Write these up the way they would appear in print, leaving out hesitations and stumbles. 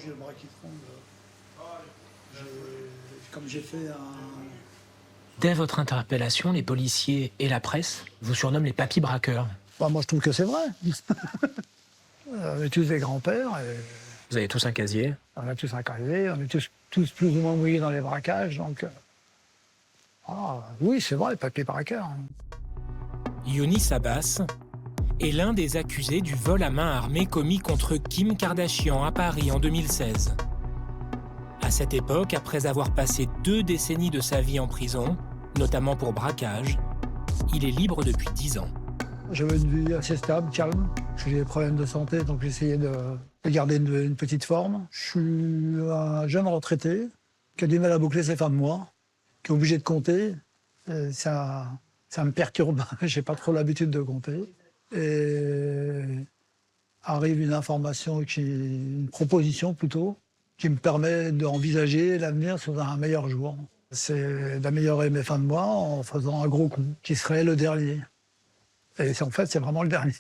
le bras qui tremble. Comme j'ai fait un... Dès votre interpellation, les policiers et la presse vous surnomment les papis braqueurs. Bah, moi, je trouve que c'est vrai. On est tous des grands-pères. Et... Vous avez tous un casier. On a tous un casier, on est tous plus ou moins mouillés dans les braquages. Donc, oui, c'est vrai, papy braqueur. Yonis Abbas est l'un des accusés du vol à main armée commis contre Kim Kardashian à Paris en 2016. À cette époque, après avoir passé 2 décennies de sa vie en prison, notamment pour braquage, il est libre depuis 10 ans. J'avais une vie assez stable, calme. J'ai des problèmes de santé, donc j'essayais de garder une petite forme. Je suis un jeune retraité qui a du mal à boucler ses fins de mois, qui est obligé de compter. Et ça me perturbe. J'ai pas trop l'habitude de compter. Et arrive une information, une proposition plutôt, qui me permet d'envisager l'avenir sous un meilleur jour. C'est d'améliorer mes fins de mois en faisant un gros coup, qui serait le dernier. Et en fait, c'est vraiment le dernier.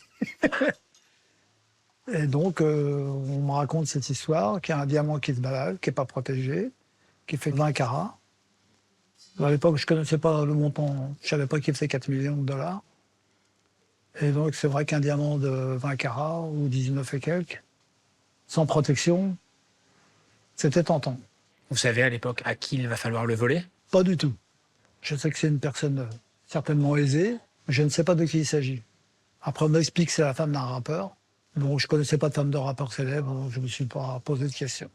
Et donc, on me raconte cette histoire, qu'il y a un diamant qui se balade, qui n'est pas protégé, qui fait 20 carats. À l'époque, je ne connaissais pas le montant, je ne savais pas qu'il faisait 4 millions de dollars. Et donc, c'est vrai qu'un diamant de 20 carats, ou 19 et quelques, sans protection, c'était tentant. Vous savez à l'époque à qui il va falloir le voler? Pas du tout. Je sais que c'est une personne certainement aisée, mais je ne sais pas de qui il s'agit. Après, on m'explique que c'est la femme d'un rappeur. Bon, je ne connaissais pas de femme de rappeur célèbre, donc je ne me suis pas posé de questions.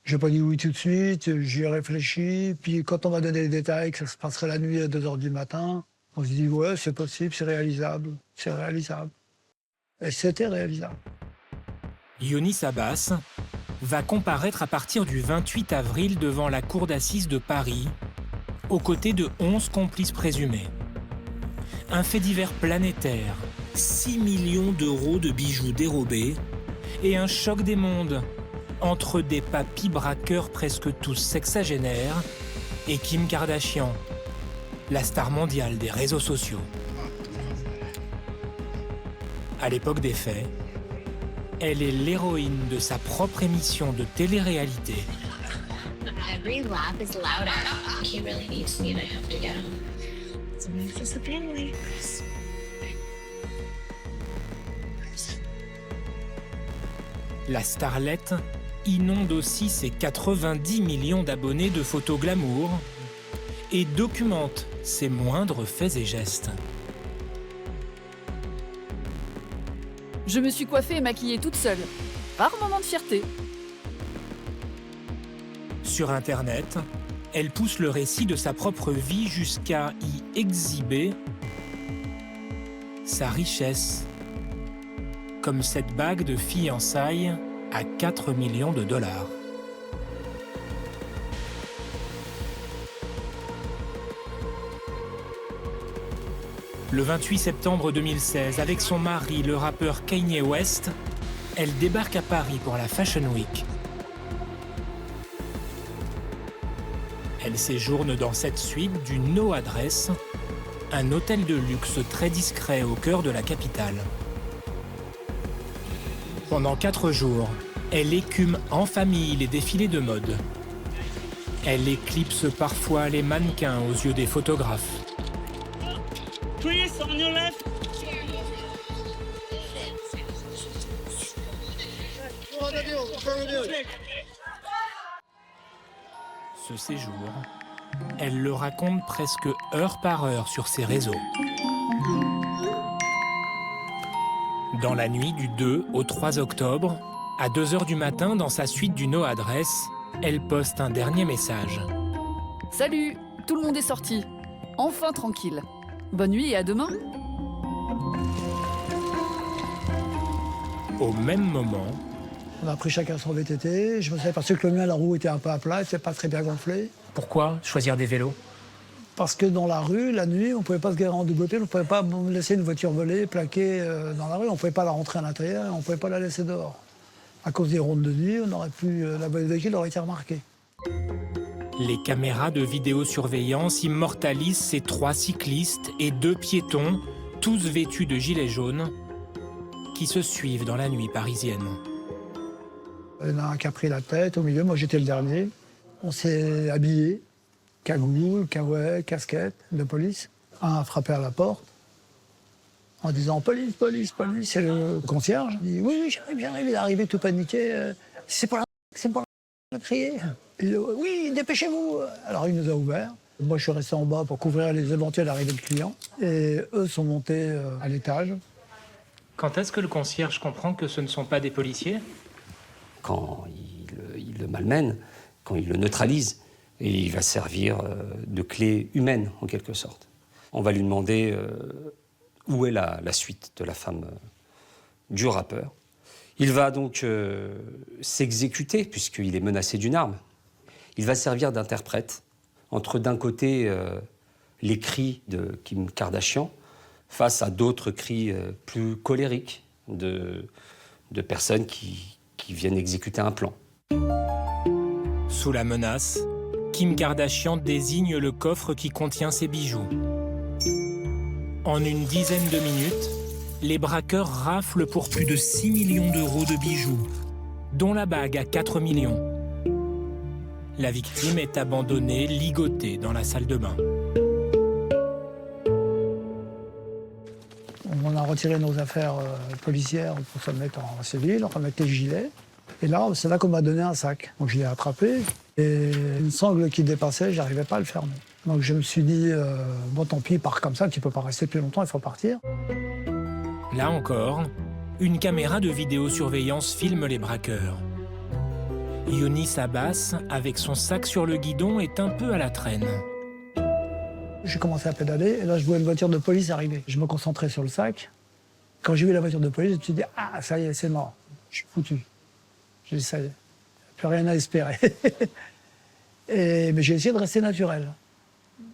Je n'ai pas dit oui tout de suite, j'y ai réfléchi. Puis quand on m'a donné les détails, que ça se passerait la nuit à 2 h du matin, on se dit ouais, c'est possible, c'est réalisable, c'est réalisable. Et c'était réalisable. Yonis Abbas va comparaître à partir du 28 avril devant la cour d'assises de Paris, aux côtés de 11 complices présumés. Un fait divers planétaire, 6 millions d'euros de bijoux dérobés et un choc des mondes entre des papis braqueurs presque tous sexagénaires et Kim Kardashian, la star mondiale des réseaux sociaux. À l'époque des faits, elle est l'héroïne de sa propre émission de télé-réalité. Every lap is louder. He really needs me and I have to get him. It's a for the family. La starlette inonde aussi ses 90 millions d'abonnés de photos glamour et documente ses moindres faits et gestes. Je me suis coiffée et maquillée toute seule. Rare moment de fierté. Sur Internet, elle pousse le récit de sa propre vie jusqu'à y exhiber sa richesse, comme cette bague de fiançailles à 4 millions de dollars. Le 28 septembre 2016, avec son mari, le rappeur Kanye West, elle débarque à Paris pour la Fashion Week. Elle séjourne dans cette suite du No Address, un hôtel de luxe très discret au cœur de la capitale. Pendant 4 jours, elle écume en famille les défilés de mode. Elle éclipse parfois les mannequins aux yeux des photographes. Chris, on your left. Ce séjour, elle le raconte presque heure par heure sur ses réseaux. Dans la nuit du 2 au 3 octobre, à 2 h du matin, dans sa suite du No Address, elle poste un dernier message. Salut, tout le monde est sorti. Enfin tranquille. Bonne nuit et à demain. Au même moment, On a pris chacun son VTT. Je me suis aperçu que le mien, la roue était un peu à plat, elle n'était pas très bien gonflée. pourquoi choisir des vélos? Parce que dans la rue, la nuit, on ne pouvait pas se garer en double pied, on ne pouvait pas laisser une voiture volée, plaquée dans la rue, on ne pouvait pas la rentrer à l'intérieur, on ne pouvait pas la laisser dehors. À cause des rondes de nuit, on aurait pu, la véhicule aurait été remarquée. Les caméras de vidéosurveillance immortalisent ces 3 cyclistes et 2 piétons, tous vêtus de gilets jaunes, qui se suivent dans la nuit parisienne. Il y en a un qui a pris la tête au milieu, moi j'étais le dernier. On s'est habillés, cagoule, caouet, casquette de police. Un a frappé à la porte en disant « Police, police, police ». C'est le concierge. Il dit « Oui, oui, j'arrive, il est arrivé tout paniqué. C'est pour la il a crié. Il dit, oui, dépêchez-vous. Alors il nous a ouvert. Moi je suis resté en bas pour couvrir les éventuelles arrivées de clients. Et eux sont montés à l'étage. Quand est-ce que le concierge comprend que ce ne sont pas des policiers? Quand il le malmène, quand il le neutralise, et il va servir de clé humaine en quelque sorte. On va lui demander où est la suite de la femme du rappeur. Il va donc s'exécuter, puisqu'il est menacé d'une arme. Il va servir d'interprète entre, d'un côté, les cris de Kim Kardashian, face à d'autres cris plus colériques de personnes qui viennent exécuter un plan. Sous la menace, Kim Kardashian désigne le coffre qui contient ses bijoux. En une dizaine de minutes, les braqueurs raflent pour plus de 6 millions d'euros de bijoux, dont la bague à 4 millions. La victime est abandonnée, ligotée dans la salle de bain. On a retiré nos affaires policières pour se mettre en civil, on remettre les gilets. Et là, c'est là qu'on m'a donné un sac. Donc je l'ai attrapé et une sangle qui dépassait, j'arrivais pas à le fermer. Donc je me suis dit, bon tant pis, pars comme ça, tu peux pas rester plus longtemps, il faut partir. Là encore, une caméra de vidéosurveillance filme les braqueurs. Yonis Abbas, avec son sac sur le guidon, est un peu à la traîne. J'ai commencé à pédaler et là je vois une voiture de police arriver. Je me concentrais sur le sac. Quand j'ai vu la voiture de police, je me suis dit, ah ça y est, c'est mort, je suis foutu. J'ai dit, ça y est, plus rien à espérer. Mais j'ai essayé de rester naturel.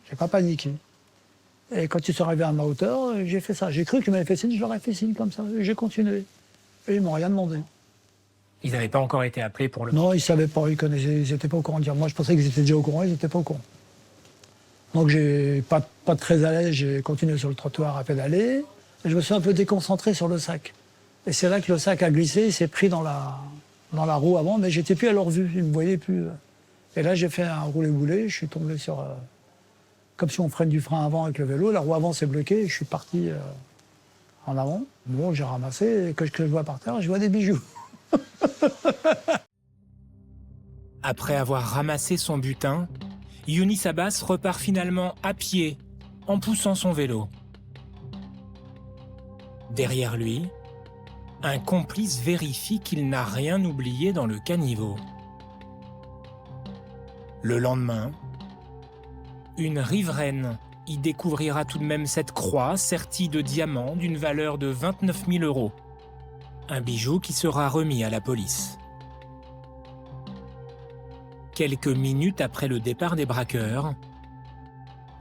J'ai pas paniqué. Et quand ils sont arrivés à ma hauteur, j'ai fait ça. J'ai cru qu'ils m'avaient fait signe, je leur ai fait signe comme ça. J'ai continué. Et ils m'ont rien demandé. Ils n'avaient pas encore été appelés pour le... Non, ils savaient pas, ils connaissaient, ils n'étaient pas au courant de dire. Moi, je pensais qu'ils étaient déjà au courant, ils n'étaient pas au courant. Donc, j'ai pas très à l'aise, j'ai continué sur le trottoir à pédaler. Et je me suis un peu déconcentré sur le sac. Et c'est là que le sac a glissé, il s'est pris dans la roue avant, mais j'étais plus à leur vue, ils me voyaient plus. Et là, j'ai fait un roulé-boulé, je suis tombé sur... comme si on freine du frein avant avec le vélo, la roue avant s'est bloquée, et je suis parti en avant. Bon, j'ai ramassé, et que je vois par terre, je vois des bijoux. Après avoir ramassé son butin, Yonis Abbas repart finalement à pied, en poussant son vélo. Derrière lui, un complice vérifie qu'il n'a rien oublié dans le caniveau. Le lendemain, une riveraine y découvrira tout de même cette croix sertie de diamants d'une valeur de 29 000 €. Un bijou qui sera remis à la police. Quelques minutes après le départ des braqueurs,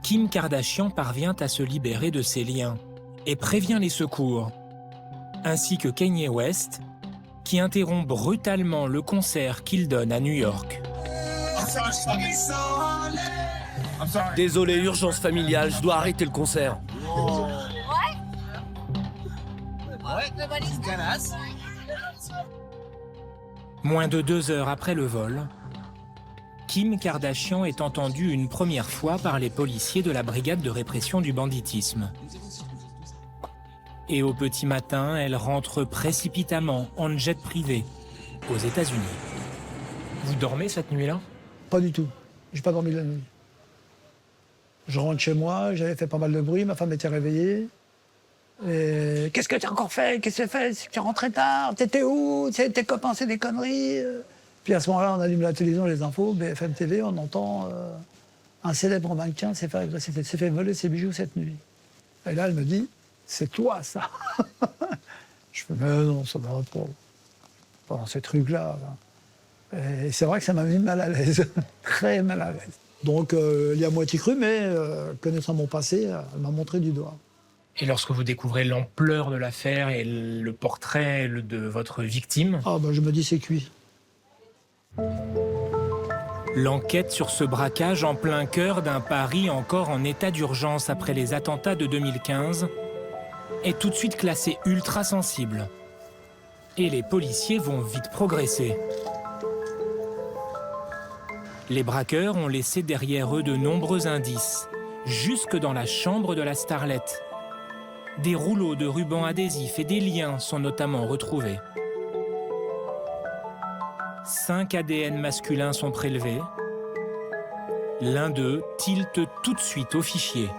Kim Kardashian parvient à se libérer de ses liens et prévient les secours, ainsi que Kanye West, qui interrompt brutalement le concert qu'il donne à New York. Désolé, urgence familiale, je dois arrêter le concert. Moins de 2 heures après le vol, Kim Kardashian est entendue une première fois par les policiers de la brigade de répression du banditisme. Et au petit matin, elle rentre précipitamment en jet privé aux États-Unis. Vous dormez cette nuit-là? Pas du tout. J'ai pas dormi la nuit. Je rentre chez moi, j'avais fait pas mal de bruit, ma femme était réveillée. Et qu'est-ce que tu as encore fait? Qu'est-ce que tu as fait? Tu es rentré tard? T'étais où? Tes copains, c'est des conneries? Puis à ce moment-là, on allume la télévision, les infos, BFM TV, on entend un célèbre mannequin s'est fait voler ses bijoux cette nuit. Et là, elle me dit, c'est toi, ça. Je fais, mais non, ça va pas dans ces trucs-là. Et c'est vrai que ça m'a mis mal à l'aise, très mal à l'aise. Donc, il y a moitié cru, mais connaissant mon passé, elle m'a montré du doigt. Et lorsque vous découvrez l'ampleur de l'affaire et le portrait de votre victime... Ah ben, je me dis, c'est cuit. L'enquête sur ce braquage en plein cœur d'un Paris encore en état d'urgence après les attentats de 2015 est tout de suite classée ultra sensible. Et les policiers vont vite progresser. Les braqueurs ont laissé derrière eux de nombreux indices, jusque dans la chambre de la starlette. Des rouleaux de rubans adhésifs et des liens sont notamment retrouvés. 5 ADN masculins sont prélevés. L'un d'eux tilte tout de suite au fichier.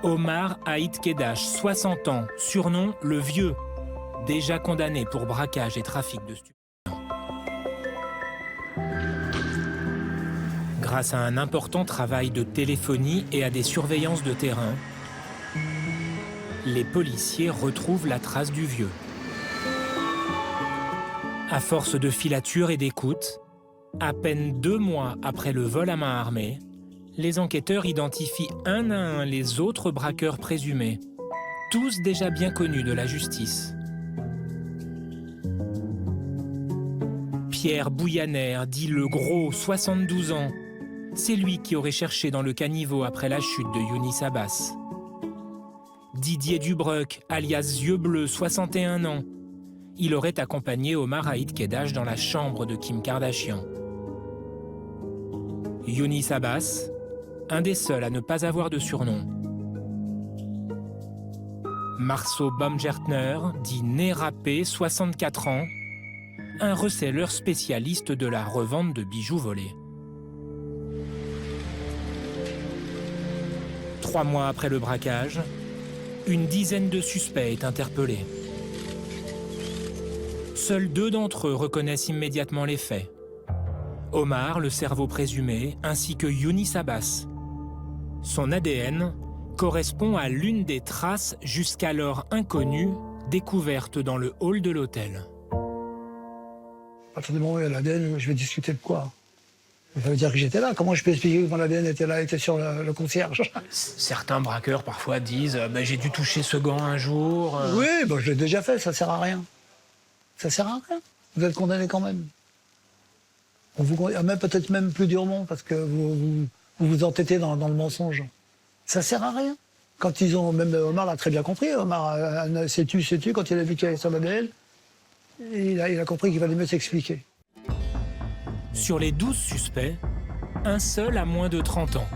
Omar Haït Kedash, 60 ans, surnom Le Vieux, déjà condamné pour braquage et trafic de stupéfiants. Grâce à un important travail de téléphonie et à des surveillances de terrain, les policiers retrouvent la trace du Vieux. À force de filature et d'écoute, à peine 2 mois après le vol à main armée, les enquêteurs identifient un à un les autres braqueurs présumés, tous déjà bien connus de la justice. Pierre Bouyaner, dit le Gros, 72 ans. C'est lui qui aurait cherché dans le caniveau après la chute de Younis Abbas. Didier Dubreuc, alias Yeux Bleus, 61 ans. Il aurait accompagné Omar Haït Kedash dans la chambre de Kim Kardashian. Younis Abbas, un des seuls à ne pas avoir de surnom. Marceau Baumgertner, dit Nez Râpé, 64 ans, un reseller spécialiste de la revente de bijoux volés. 3 mois après le braquage, une dizaine de suspects est interpellée. Seuls 2 d'entre eux reconnaissent immédiatement les faits. Omar, le cerveau présumé, ainsi que Younis Abbas. Son ADN correspond à l'une des traces jusqu'alors inconnues découvertes dans le hall de l'hôtel. À partir du moment où il y a l'ADN, je vais discuter de quoi? Ça veut dire que j'étais là. Comment je peux expliquer que mon ADN était là, était sur le concierge? Certains braqueurs parfois disent « j'ai dû toucher ce gant un jour ». Oui, je l'ai déjà fait, ça sert à rien. Ça sert à rien. Vous êtes condamné quand même. On vous condamne peut-être même plus durement parce que vous vous entêtez dans le mensonge. Ça sert à rien. Quand ils ont, même Omar l'a très bien compris, Omar s'est tu, quand il a vu qu'il y avait son ADN, il a compris qu'il fallait mieux s'expliquer. Sur les 12 suspects, un seul a moins de 30 ans.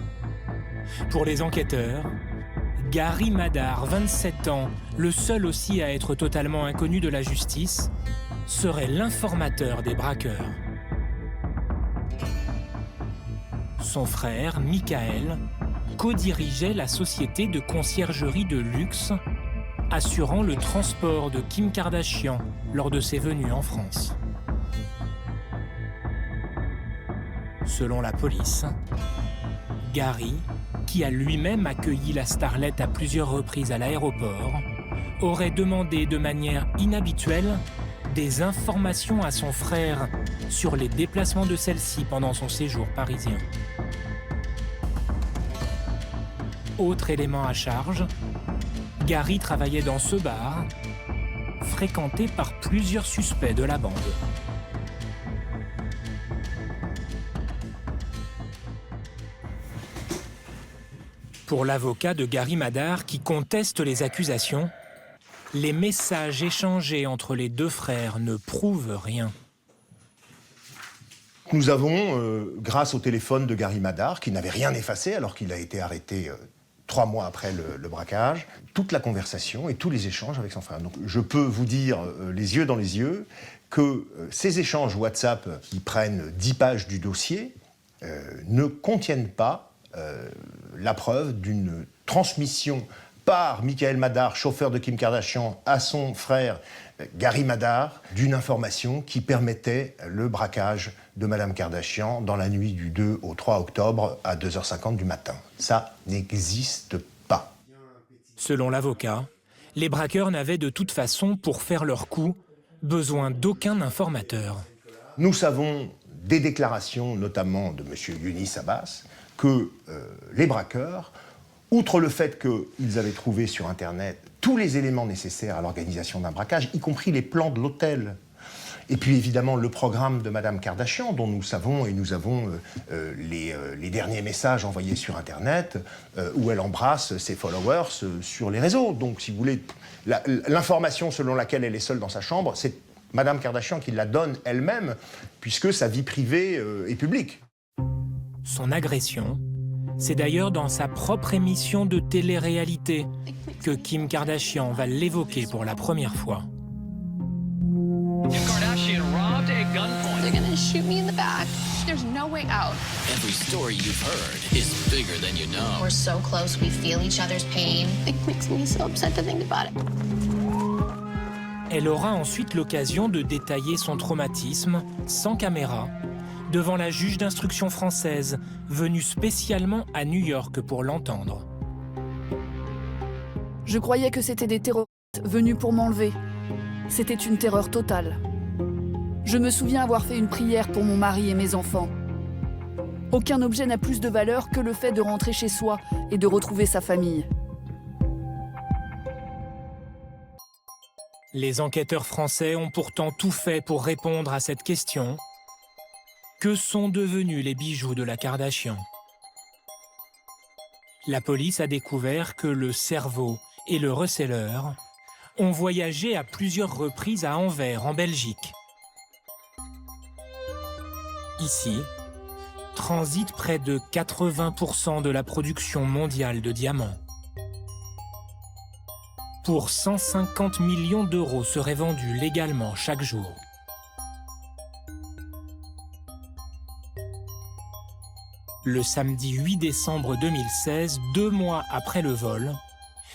Pour les enquêteurs, Gary Madar, 27 ans, le seul aussi à être totalement inconnu de la justice, serait l'informateur des braqueurs. Son frère, Michael, co-dirigeait la société de conciergerie de luxe, assurant le transport de Kim Kardashian lors de ses venues en France. Selon la police, Gary, qui a lui-même accueilli la starlette à plusieurs reprises à l'aéroport, aurait demandé de manière inhabituelle des informations à son frère sur les déplacements de celle-ci pendant son séjour parisien. Autre élément à charge, Gary travaillait dans ce bar, fréquenté par plusieurs suspects de la bande. Pour l'avocat de Gary Madar qui conteste les accusations, les messages échangés entre les 2 frères ne prouvent rien. Nous avons, grâce au téléphone de Gary Madar, qui n'avait rien effacé alors qu'il a été arrêté 3 mois après le braquage, toute la conversation et tous les échanges avec son frère. Donc je peux vous dire, les yeux dans les yeux, que ces échanges WhatsApp qui prennent 10 pages du dossier ne contiennent pas la preuve d'une transmission par Michael Madar, chauffeur de Kim Kardashian, à son frère Gary Madar, d'une information qui permettait le braquage de Madame Kardashian dans la nuit du 2 au 3 octobre à 2h50 du matin. Ça n'existe pas. Selon l'avocat, les braqueurs n'avaient de toute façon, pour faire leur coup, besoin d'aucun informateur. Nous savons des déclarations, notamment de M. Younis Abbas, que les braqueurs, outre le fait qu'ils avaient trouvé sur Internet tous les éléments nécessaires à l'organisation d'un braquage, y compris les plans de l'hôtel, et puis évidemment le programme de Madame Kardashian, dont nous savons, et nous avons les derniers messages envoyés sur Internet, où elle embrasse ses followers sur les réseaux. Donc si vous voulez, l'information selon laquelle elle est seule dans sa chambre, c'est Madame Kardashian qui la donne elle-même, puisque sa vie privée est publique. Son agression, c'est d'ailleurs dans sa propre émission de télé-réalité que Kim Kardashian va l'évoquer pour la première fois. Kim Kardashian robbed at gunpoint. They're gonna shoot me in the back. There's no way out. Every story you've heard is bigger than you know. We're so close, we feel each other's pain. It makes me so upset to think about it. Elle aura ensuite l'occasion de détailler son traumatisme, sans caméra, devant la juge d'instruction française, venue spécialement à New York pour l'entendre. Je croyais que c'était des terroristes venus pour m'enlever. C'était une terreur totale. Je me souviens avoir fait une prière pour mon mari et mes enfants. Aucun objet n'a plus de valeur que le fait de rentrer chez soi et de retrouver sa famille. Les enquêteurs français ont pourtant tout fait pour répondre à cette question. Que sont devenus les bijoux de la Kardashian? La police a découvert que le cerveau et le reseller ont voyagé à plusieurs reprises à Anvers, en Belgique. Ici, transite près de 80% de la production mondiale de diamants. Pour 150 millions d'euros seraient vendus légalement chaque jour. Le samedi 8 décembre 2016, 2 mois après le vol,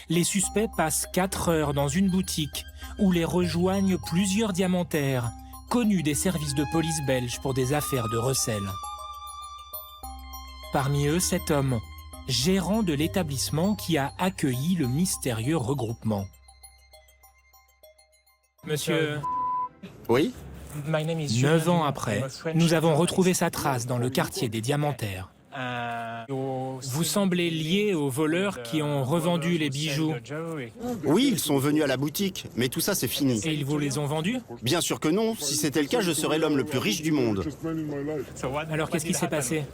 les suspects passent 4 heures dans une boutique où les rejoignent plusieurs diamantaires, connus des services de police belges pour des affaires de recel. Parmi eux, cet homme, gérant de l'établissement qui a accueilli le mystérieux regroupement. Monsieur, Oui? 9 ans après, nous avons retrouvé sa trace dans le quartier des diamantaires. Vous semblez lié aux voleurs qui ont revendu les bijoux. Oui, ils sont venus à la boutique, mais tout ça c'est fini. Et ils vous les ont vendus? Bien sûr que non, si c'était le cas, je serais l'homme le plus riche du monde. Alors qu'est-ce qui s'est passé?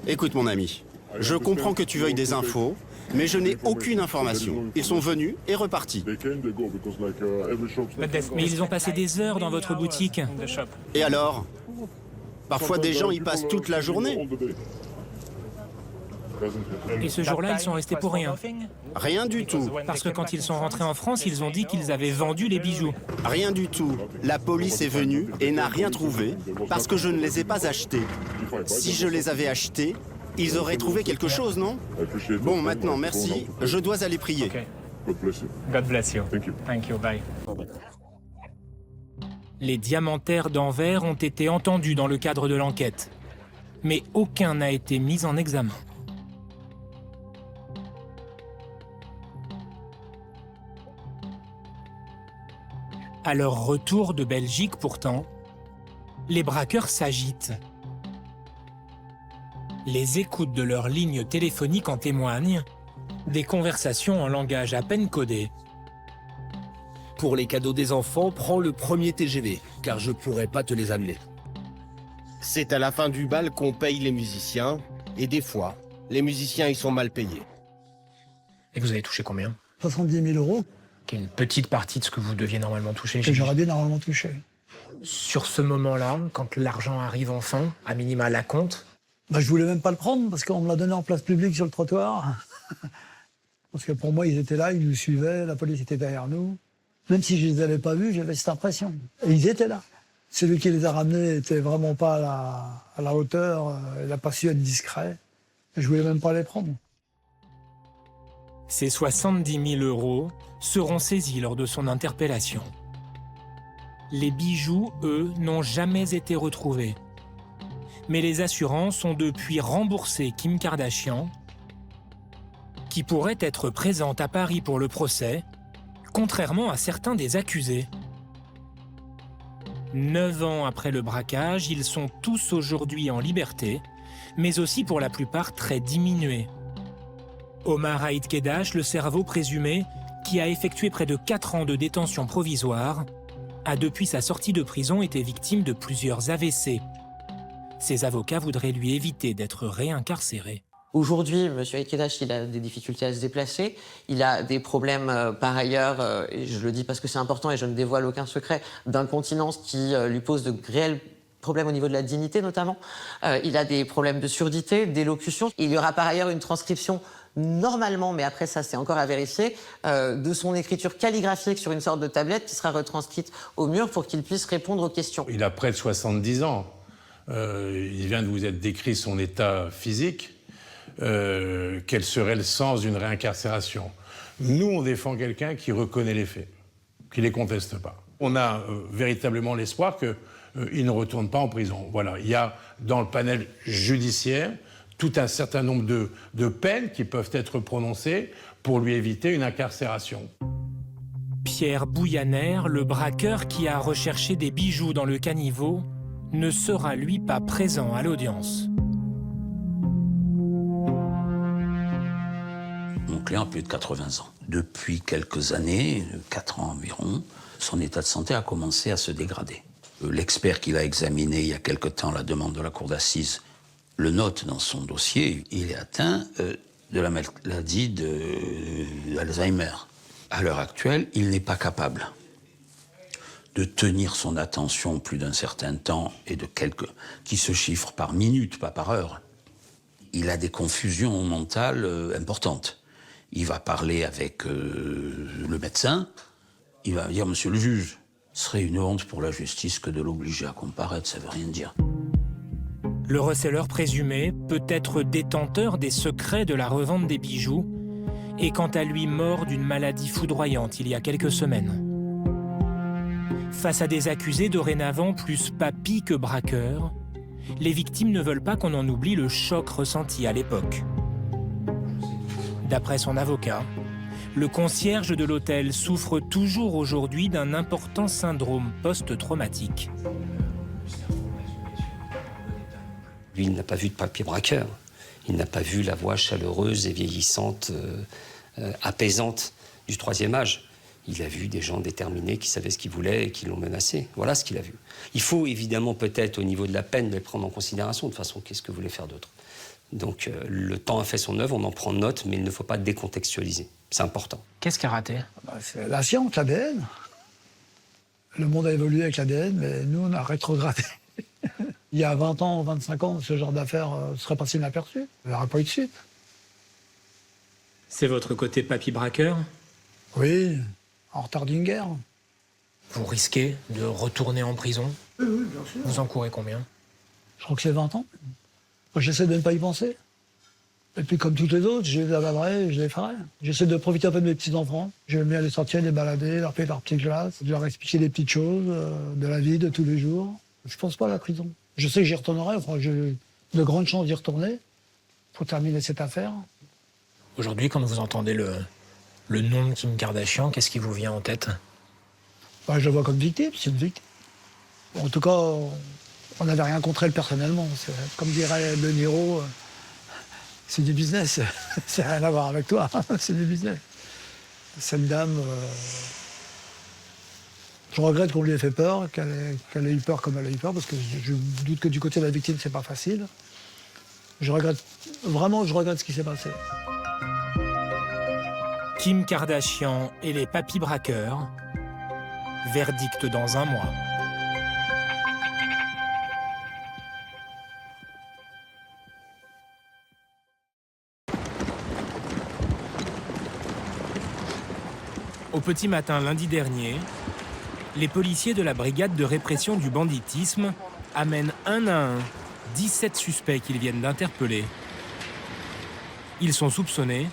Écoute mon ami, je comprends que tu veuilles des infos, mais je n'ai aucune information. Ils sont venus et repartis. Mais ils ont passé des heures dans votre boutique. Et alors? Parfois des gens y passent toute la journée. Et ce jour-là, ils sont restés pour rien. Rien du tout. Parce que quand ils sont rentrés en France, ils ont dit qu'ils avaient vendu les bijoux. Rien du tout. La police est venue et n'a rien trouvé parce que je ne les ai pas achetés. Si je les avais achetés, ils auraient trouvé quelque chose, non? Bon, maintenant, merci. Je dois aller prier. God bless you. Thank you. Bye. Les diamantaires d'Anvers ont été entendus dans le cadre de l'enquête, mais aucun n'a été mis en examen. À leur retour de Belgique, pourtant, les braqueurs s'agitent. Les écoutes de leur ligne téléphonique en témoignent, des conversations en langage à peine codé. Pour les cadeaux des enfants, prends le premier TGV, car je pourrais pas te les amener. C'est à la fin du bal qu'on paye les musiciens, et des fois, les musiciens ils sont mal payés. Et vous avez touché combien? 70 000 euros. Qui est une petite partie de ce que vous deviez normalement toucher. Que j'aurais dû normalement toucher. Sur ce moment-là, quand l'argent arrive enfin, à minima à la compte, je voulais même pas le prendre parce qu'on me l'a donné en place publique sur le trottoir. Parce que pour moi, ils étaient là, ils nous suivaient, la police était derrière nous. Même si je les avais pas vus, j'avais cette impression. Et ils étaient là. Celui qui les a ramenés n'était vraiment pas à la hauteur, il n'a pas su être discret. Et je voulais même pas les prendre. Ces 70 000 euros seront saisis lors de son interpellation. Les bijoux, eux, n'ont jamais été retrouvés. Mais les assurances ont depuis remboursé Kim Kardashian, qui pourrait être présente à Paris pour le procès, contrairement à certains des accusés. 9 ans après le braquage, ils sont tous aujourd'hui en liberté, mais aussi pour la plupart très diminués. Omar Haït Kedash, le cerveau présumé, qui a effectué près de 4 ans de détention provisoire, a depuis sa sortie de prison été victime de plusieurs AVC. Ses avocats voudraient lui éviter d'être réincarcéré. Aujourd'hui, M. Ekedash, il a des difficultés à se déplacer. Il a des problèmes, par ailleurs, et je le dis parce que c'est important et je ne dévoile aucun secret, d'incontinence qui lui pose de réels problèmes au niveau de la dignité, notamment. Il a des problèmes de surdité, d'élocution. Il y aura par ailleurs une transcription normalement, mais après ça c'est encore à vérifier, de son écriture calligraphique sur une sorte de tablette qui sera retranscrite au mur pour qu'il puisse répondre aux questions. Il a près de 70 ans. Il vient de vous être décrit son état physique. Quel serait le sens d'une réincarcération? Nous, on défend quelqu'un qui reconnaît les faits, qui ne les conteste pas. On a véritablement l'espoir qu'il ne retourne pas en prison. Voilà. Il y a dans le panel judiciaire tout un certain nombre de peines qui peuvent être prononcées pour lui éviter une incarcération. Pierre Bouyaner, le braqueur qui a recherché des bijoux dans le caniveau, ne sera lui pas présent à l'audience. Mon client a plus de 80 ans. Depuis quelques années, 4 ans environ, son état de santé a commencé à se dégrader. L'expert qui l'a examiné il y a quelque temps, la demande de la cour d'assises, le note dans son dossier. Il est atteint de la maladie d'Alzheimer. À l'heure actuelle, il n'est pas capable de tenir son attention plus d'un certain temps et qui se chiffrent par minute, pas par heure. Il a des confusions mentales importantes. Il va parler avec le médecin, il va dire « Monsieur le juge, ce serait une honte pour la justice que de l'obliger à comparaître, ça veut rien dire ». Le receleur présumé peut être détenteur des secrets de la revente des bijoux et quant à lui mort d'une maladie foudroyante il y a quelques semaines. Face à des accusés dorénavant plus papis que braqueurs, les victimes ne veulent pas qu'on en oublie le choc ressenti à l'époque. D'après son avocat, le concierge de l'hôtel souffre toujours aujourd'hui d'un important syndrome post-traumatique. Lui, il n'a pas vu de papier braqueur. Il n'a pas vu la voix chaleureuse et vieillissante, apaisante du troisième âge. Il a vu des gens déterminés qui savaient ce qu'ils voulaient et qui l'ont menacé. Voilà ce qu'il a vu. Il faut évidemment peut-être au niveau de la peine les prendre en considération. De toute façon, qu'est-ce que vous voulez faire d'autre? Donc le temps a fait son œuvre, on en prend note, mais il ne faut pas décontextualiser. C'est important. Qu'est-ce qui a raté? C'est la science, l'ADN. Le monde a évolué avec l'ADN, mais nous, on a rétrogradé. Il y a 20 ans, 25 ans, ce genre d'affaires serait passé inaperçu. Il n'y aurait pas eu de suite. C'est votre côté papy braqueur? Oui, en retard d'une guerre. Vous risquez de retourner en prison? Oui, bien sûr. Vous encourez combien? Je crois que c'est 20 ans. J'essaie de ne pas y penser. Et puis comme toutes les autres, je les avalerai, je les ferai. J'essaie de profiter un peu de mes petits-enfants. J'aime bien les sortir, les balader, leur faire leur petite glace, de leur expliquer des petites choses de la vie de tous les jours. Je pense pas à la prison. Je sais que j'y retournerai, enfin, j'ai de grandes chances d'y retourner pour terminer cette affaire. Aujourd'hui, quand vous entendez le nom de Kim Kardashian, qu'est-ce qui vous vient en tête? Je la vois comme victime, c'est une victime. En tout cas, on n'avait rien contre elle personnellement. Comme dirait De Niro, c'est du business. C'est rien à voir avec toi, c'est du business. Cette dame, je regrette qu'on lui ait fait peur, qu'elle ait eu peur comme elle a eu peur, parce que je doute que du côté de la victime, c'est pas facile. Je regrette ce qui s'est passé. Kim Kardashian et les papy braqueurs. Verdict dans un mois. Au petit matin lundi dernier, les policiers de la brigade de répression du banditisme amènent un à un 17 suspects qu'ils viennent d'interpeller. Ils sont soupçonnés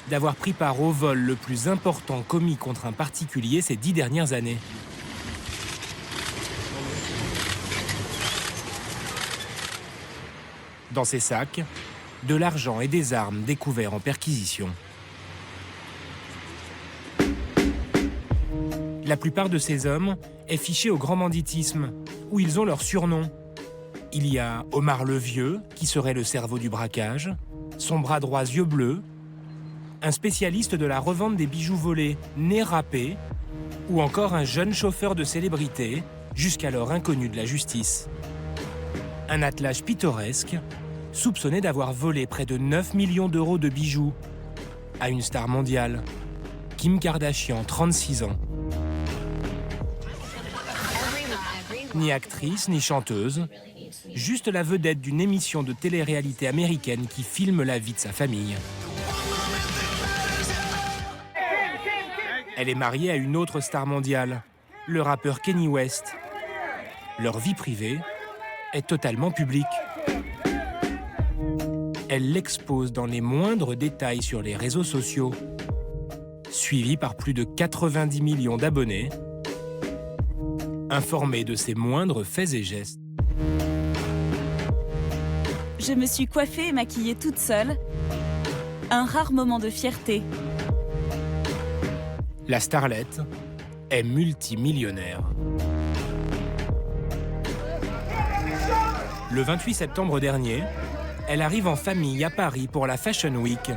d'avoir pris part au vol le plus important commis contre un particulier ces 10 dernières années. Dans ces sacs, de l'argent et des armes découverts en perquisition. La plupart de ces hommes est fichée au grand banditisme, où ils ont leur surnom. Il y a Omar le Vieux, qui serait le cerveau du braquage, son bras droit yeux bleus, un spécialiste de la revente des bijoux volés, nez râpé, ou encore un jeune chauffeur de célébrité, jusqu'alors inconnu de la justice. Un attelage pittoresque soupçonnée d'avoir volé près de 9 millions d'euros de bijoux à une star mondiale, Kim Kardashian, 36 ans. Ni actrice, ni chanteuse, juste la vedette d'une émission de télé-réalité américaine qui filme la vie de sa famille. Elle est mariée à une autre star mondiale, le rappeur Kanye West. Leur vie privée est totalement publique. Elle l'expose dans les moindres détails sur les réseaux sociaux, suivie par plus de 90 millions d'abonnés, informée de ses moindres faits et gestes. Je me suis coiffée et maquillée toute seule. Un rare moment de fierté. La starlette est multimillionnaire. Le 28 septembre dernier, elle arrive en famille à Paris pour la Fashion Week.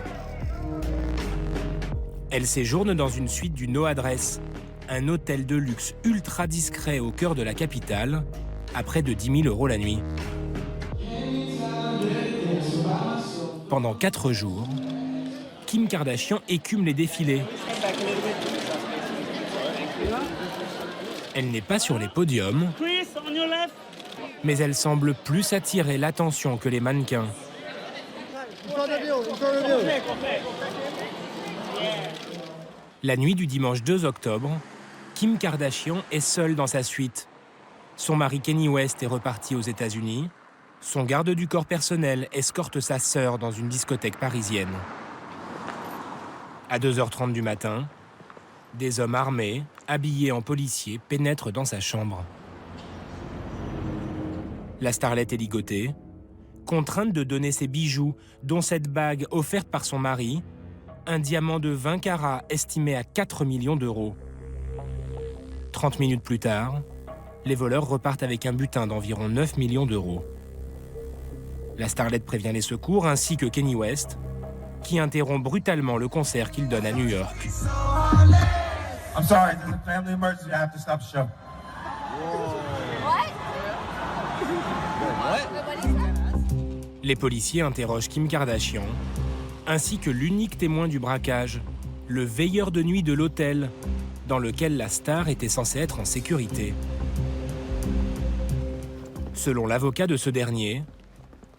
Elle séjourne dans une suite du No Adresse, un hôtel de luxe ultra discret au cœur de la capitale, à près de 10 000 € la nuit. Pendant 4 jours, Kim Kardashian écume les défilés. Elle n'est pas sur les podiums, mais elle semble plus attirer l'attention que les mannequins. La nuit du dimanche 2 octobre, Kim Kardashian est seule dans sa suite. Son mari Kanye West est reparti aux États-Unis. Son garde du corps personnel escorte sa sœur dans une discothèque parisienne. À 2h30 du matin, des hommes armés, habillés en policiers, pénètrent dans sa chambre. La starlette est ligotée, contrainte de donner ses bijoux, dont cette bague offerte par son mari, un diamant de 20 carats estimé à 4 millions d'euros. 30 minutes plus tard, les voleurs repartent avec un butin d'environ 9 millions d'euros. La starlette prévient les secours ainsi que Kanye West, qui interrompt brutalement le concert qu'il donne à New York. I'm sorry, there's a family emergency. I have to stop the show. Les policiers interrogent Kim Kardashian, ainsi que l'unique témoin du braquage, le veilleur de nuit de l'hôtel, dans lequel la star était censée être en sécurité. Selon l'avocat de ce dernier,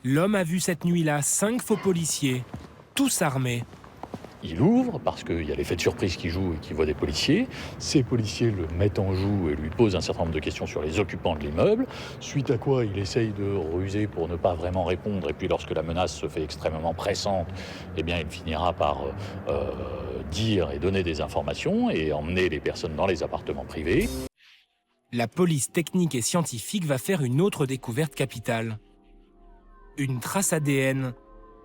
l'homme a vu cette nuit-là 5 faux policiers, tous armés. Il ouvre parce qu'il y a l'effet de surprise qui joue et qui voit des policiers. Ces policiers le mettent en joue et lui posent un certain nombre de questions sur les occupants de l'immeuble, suite à quoi il essaye de ruser pour ne pas vraiment répondre. Et puis lorsque la menace se fait extrêmement pressante, eh bien, il finira par dire et donner des informations et emmener les personnes dans les appartements privés. La police technique et scientifique va faire une autre découverte capitale. Une trace ADN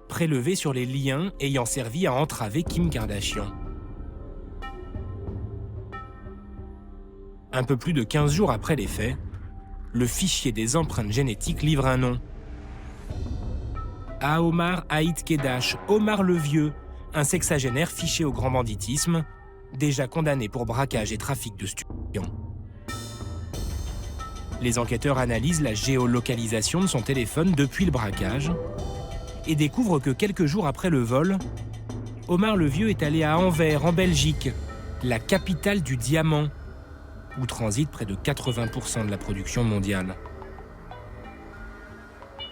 prélevée sur les liens ayant servi à entraver Kim Kardashian. Un peu plus de 15 jours après les faits, le fichier des empreintes génétiques livre un nom. Omar Haït Kedash, Omar le Vieux, un sexagénaire fiché au grand banditisme, déjà condamné pour braquage et trafic de stupéfiants. Les enquêteurs analysent la géolocalisation de son téléphone depuis le braquage et découvrent que quelques jours après le vol, Omar le Vieux est allé à Anvers, en Belgique, la capitale du diamant, où transite près de 80% de la production mondiale.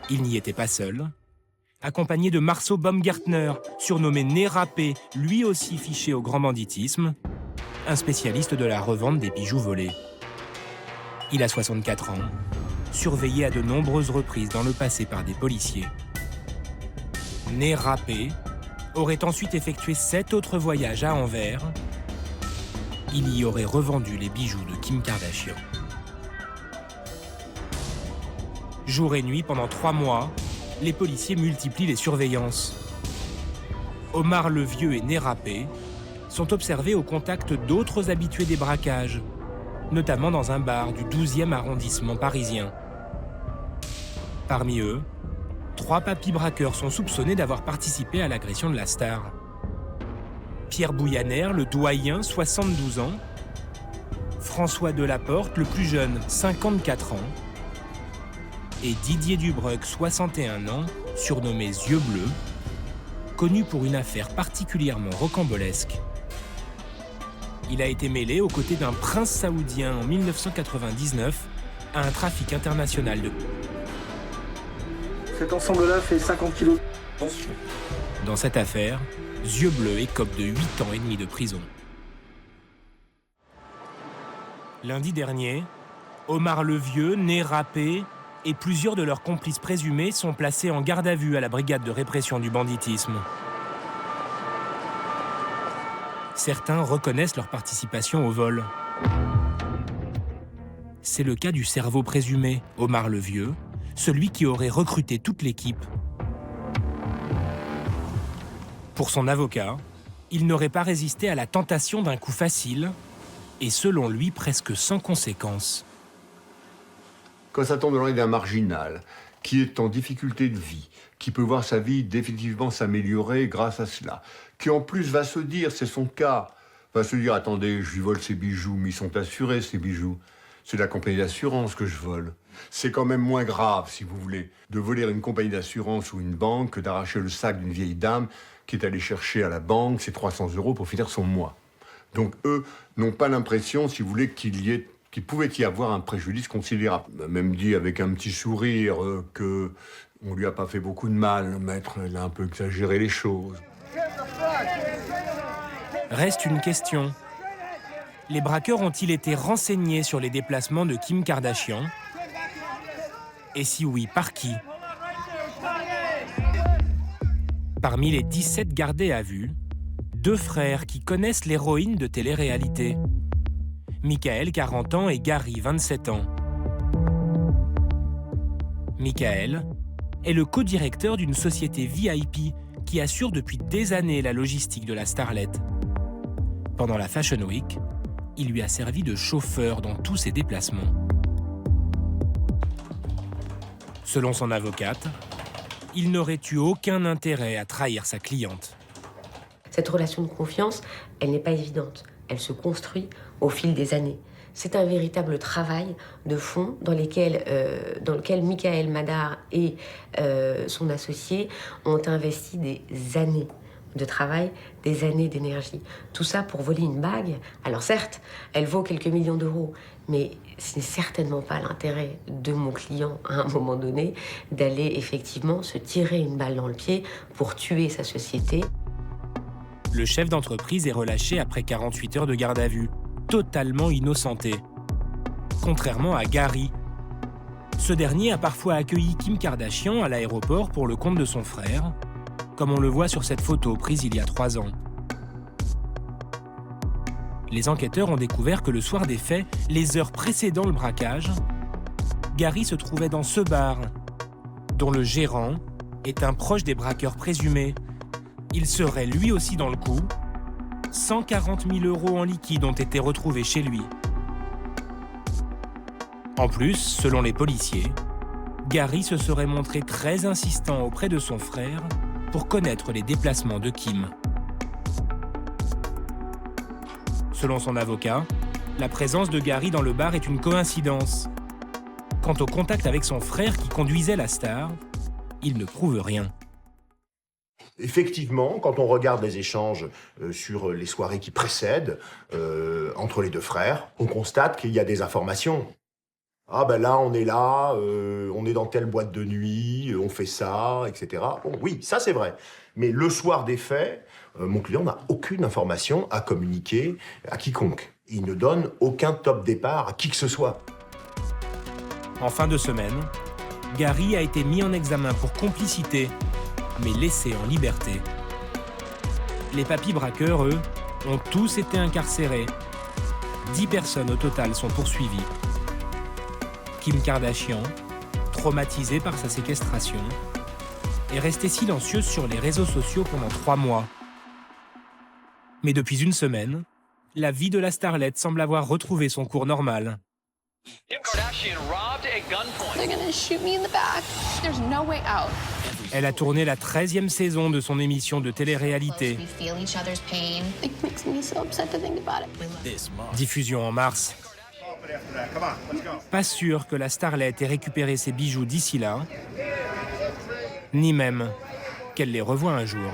Il n'y était pas seul, accompagné de Marceau Baumgartner, surnommé Nez Râpé, lui aussi fiché au grand banditisme, un spécialiste de la revente des bijoux volés. Il a 64 ans, surveillé à de nombreuses reprises dans le passé par des policiers. Nez Râpé aurait ensuite effectué 7 autres voyages à Anvers. Il y aurait revendu les bijoux de Kim Kardashian. Jour et nuit, pendant 3 mois, les policiers multiplient les surveillances. Omar le Vieux et Nez Râpé sont observés au contact d'autres habitués des braquages, notamment dans un bar du 12e arrondissement parisien. Parmi eux, 3 papis braqueurs sont soupçonnés d'avoir participé à l'agression de la star. Pierre Bouyaner, le doyen, 72 ans. François Delaporte, le plus jeune, 54 ans. et Didier Dubreuc, 61 ans, surnommé Yeux Bleus, connu pour une affaire particulièrement rocambolesque. Il a été mêlé aux côtés d'un prince saoudien en 1999 à un trafic international de... Cet ensemble-là fait 50 kilos. Dans cette affaire, Yeux Bleus écope de 8 ans et demi de prison. Lundi dernier, Omar le Vieux, né râpé, et plusieurs de leurs complices présumés sont placés en garde à vue à la brigade de répression du banditisme. Certains reconnaissent leur participation au vol. C'est le cas du cerveau présumé, Omar le Vieux, celui qui aurait recruté toute l'équipe. Pour son avocat, il n'aurait pas résisté à la tentation d'un coup facile et, selon lui, presque sans conséquence. Quand ça tombe dans l'oreille d'un marginal, qui est en difficulté de vie, qui peut voir sa vie définitivement s'améliorer grâce à cela, qui en plus va se dire, c'est son cas, va se dire, attendez, je lui vole ses bijoux, mais ils sont assurés, ces bijoux. C'est la compagnie d'assurance que je vole. C'est quand même moins grave, si vous voulez, de voler une compagnie d'assurance ou une banque que d'arracher le sac d'une vieille dame qui est allée chercher à la banque ses 300 € pour finir son mois. Donc eux n'ont pas l'impression, si vous voulez, qu'il pouvait y avoir un préjudice considérable. On m'a même dit avec un petit sourire que on lui a pas fait beaucoup de mal, le maître, il a un peu exagéré les choses. Reste une question. Les braqueurs ont-ils été renseignés sur les déplacements de Kim Kardashian? Et si oui, par qui? Parmi les 17 gardés à vue, 2 frères qui connaissent l'héroïne de télé-réalité. Michael, 40 ans, et Gary, 27 ans. Michael est le co-directeur d'une société VIP qui assure depuis des années la logistique de la starlette. Pendant la Fashion Week, il lui a servi de chauffeur dans tous ses déplacements. Selon son avocate, il n'aurait eu aucun intérêt à trahir sa cliente. Cette relation de confiance, elle n'est pas évidente. Elle se construit au fil des années. C'est un véritable travail de fond dans lequel Michael Madar et son associé ont investi des années de travail, des années d'énergie. Tout ça pour voler une bague. Alors certes, elle vaut quelques millions d'euros, mais ce n'est certainement pas l'intérêt de mon client à un moment donné d'aller effectivement se tirer une balle dans le pied pour tuer sa société. Le chef d'entreprise est relâché après 48 heures de garde à vue, totalement innocenté. Contrairement à Gary. Ce dernier a parfois accueilli Kim Kardashian à l'aéroport pour le compte de son frère, comme on le voit sur cette photo prise il y a 3 ans. Les enquêteurs ont découvert que le soir des faits, les heures précédant le braquage, Gary se trouvait dans ce bar, dont le gérant est un proche des braqueurs présumés. Il serait lui aussi dans le coup. 140 000 € en liquide ont été retrouvés chez lui. En plus, selon les policiers, Gary se serait montré très insistant auprès de son frère pour connaître les déplacements de Kim. Selon son avocat, la présence de Gary dans le bar est une coïncidence. Quant au contact avec son frère qui conduisait la star, il ne prouve rien. Effectivement, quand on regarde les échanges sur les soirées qui précèdent, entre les 2 frères, on constate qu'il y a des informations. Ah ben là, on est dans telle boîte de nuit, on fait ça, etc. Bon, oui, ça c'est vrai. Mais le soir des faits, mon client n'a aucune information à communiquer à quiconque. Il ne donne aucun top départ à qui que ce soit. En fin de semaine, Gary a été mis en examen pour complicité, mais laissé en liberté. Les papis braqueurs, eux, ont tous été incarcérés. 10 personnes au total sont poursuivies. Kim Kardashian, traumatisée par sa séquestration, est restée silencieuse sur les réseaux sociaux pendant 3 mois. Mais depuis une semaine, la vie de la starlette semble avoir retrouvé son cours normal. Kim Kardashian robbed at gunpoint. They're gonna shoot me in the back. There's no way out. Elle a tourné la 13e saison de son émission de télé-réalité. We feel each other's pain. It makes me so upset to think about it. Diffusion en mars. Pas sûr que la starlette ait récupéré ses bijoux d'ici là, ni même qu'elle les revoie un jour.